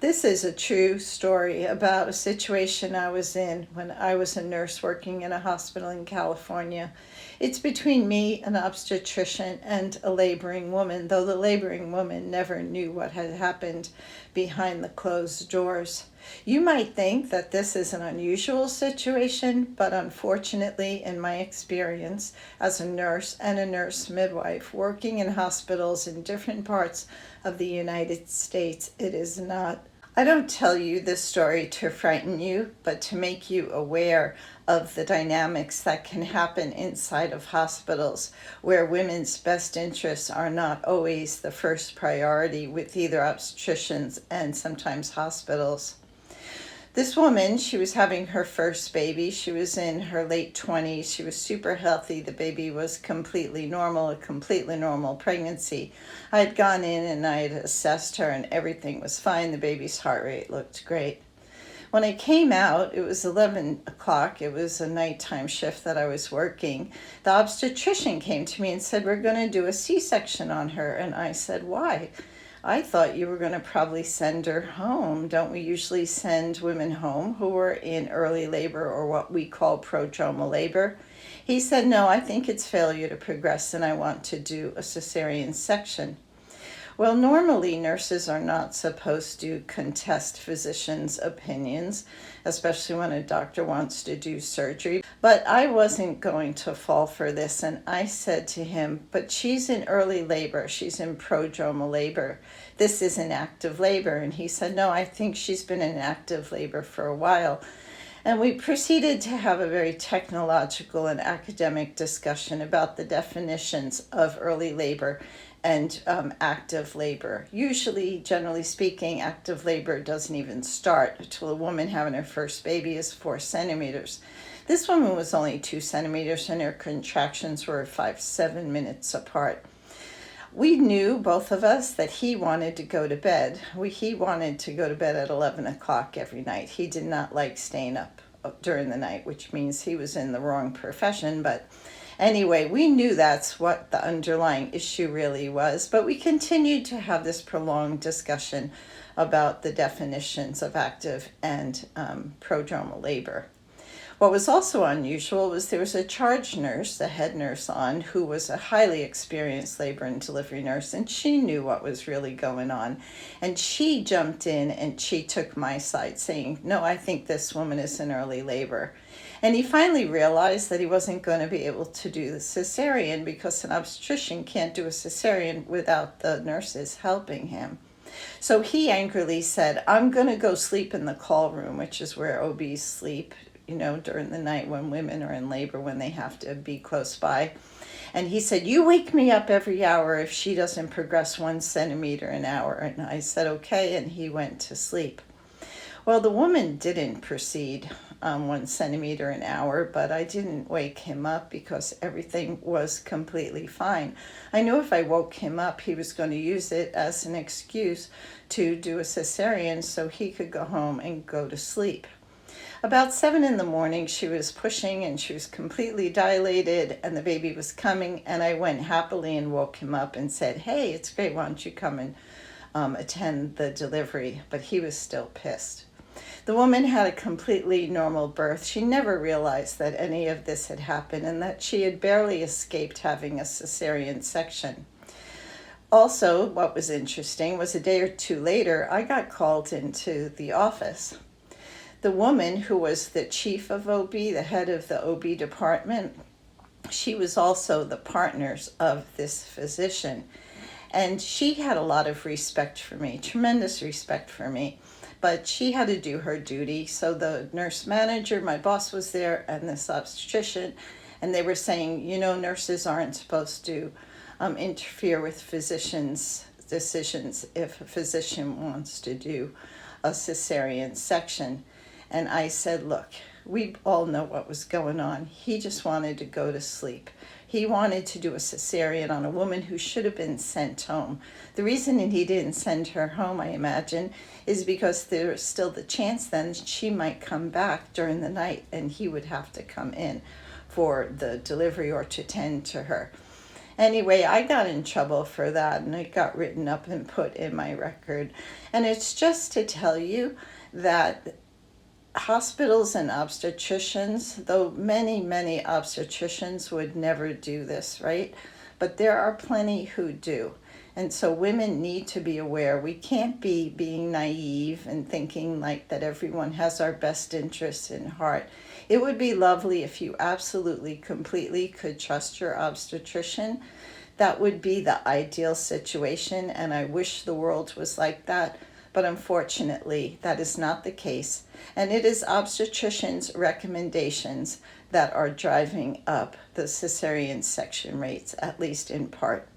This is a true story about a situation I was in when I was a nurse working in a hospital in California. It's between me, an obstetrician, and a laboring woman, though the laboring woman never knew what had happened behind the closed doors. You might think that this is an unusual situation, but unfortunately, in my experience as a nurse and a nurse midwife working in hospitals in different parts of the United States, it is not. I don't tell you this story to frighten you, but to make you aware of the dynamics that can happen inside of hospitals where women's best interests are not always the first priority with either obstetricians and sometimes hospitals. This woman, she was having her first baby. She was in her late 20s. She was super healthy. The baby was completely normal, a completely normal pregnancy. I had gone in and I had assessed her and everything was fine. The baby's heart rate looked great. When I came out, it was 11 o'clock. It was a nighttime shift that I was working. The obstetrician came to me and said, "We're going to do a C-section on her." And I said, "Why?" "I thought you were going to probably send her home. Don't we usually send women home who are in early labor or what we call prodromal labor?" He said, "No, I think it's failure to progress and I want to do a cesarean section." Well, normally nurses are not supposed to contest physicians' opinions, especially when a doctor wants to do surgery. But I wasn't going to fall for this, and I said to him, "But she's in early labor. She's in prodromal labor. This is an active labor." And he said, "No, I think she's been in active labor for a while." And we proceeded to have a very technological and academic discussion about the definitions of early labor and active labor. Usually, generally speaking, active labor doesn't even start until a woman having her first baby is 4 centimeters. This woman was only 2 centimeters and her contractions were 5-7 minutes apart. We knew, both of us, that he wanted to go to bed. He wanted to go to bed at 11 o'clock every night. He did not like staying up during the night, which means he was in the wrong profession. But anyway, we knew that's what the underlying issue really was. But we continued to have this prolonged discussion about the definitions of active and prodromal labor. What was also unusual was there was a charge nurse, the head nurse on, who was a highly experienced labor and delivery nurse, and she knew what was really going on. And she jumped in and she took my side, saying, "No, I think this woman is in early labor." And he finally realized that he wasn't going to be able to do the cesarean because an obstetrician can't do a cesarean without the nurses helping him. So he angrily said, "I'm going to go sleep in the call room," which is where OBs sleep, during the night when women are in labor, when they have to be close by. And he said, "You wake me up every hour if she doesn't progress 1 centimeter an hour." And I said, "Okay," and he went to sleep. Well, the woman didn't proceed 1 centimeter an hour, but I didn't wake him up because everything was completely fine. I knew if I woke him up, he was going to use it as an excuse to do a cesarean so he could go home and go to sleep. About 7 in the morning, she was pushing and she was completely dilated and the baby was coming, and I went happily and woke him up and said, "Hey, it's great, why don't you come and attend the delivery?" But he was still pissed. The woman had a completely normal birth. She never realized that any of this had happened and that she had barely escaped having a cesarean section. Also, what was interesting was a day or two later, I got called into the office. The woman who was the chief of OB, the head of the OB department, she was also the partners of this physician. And she had a lot of respect for me, tremendous respect for me. But she had to do her duty. So the nurse manager, my boss, was there, and this obstetrician, and they were saying, nurses aren't supposed to interfere with physicians' decisions if a physician wants to do a cesarean section. And I said, "Look, we all know what was going on. He just wanted to go to sleep. He wanted to do a cesarean on a woman who should have been sent home." The reason he didn't send her home, I imagine, is because there was still the chance then she might come back during the night and he would have to come in for the delivery or to tend to her. Anyway, I got in trouble for that and it got written up and put in my record. And it's just to tell you that hospitals and obstetricians, though many obstetricians would never do this, right? But there are plenty who do. And so women need to be aware. We can't be being naive and thinking like that everyone has our best interests in heart. It would be lovely if you absolutely, completely could trust your obstetrician. That would be the ideal situation, and I wish the world was like that. But unfortunately, that is not the case. And it is obstetricians' recommendations that are driving up the cesarean section rates, at least in part.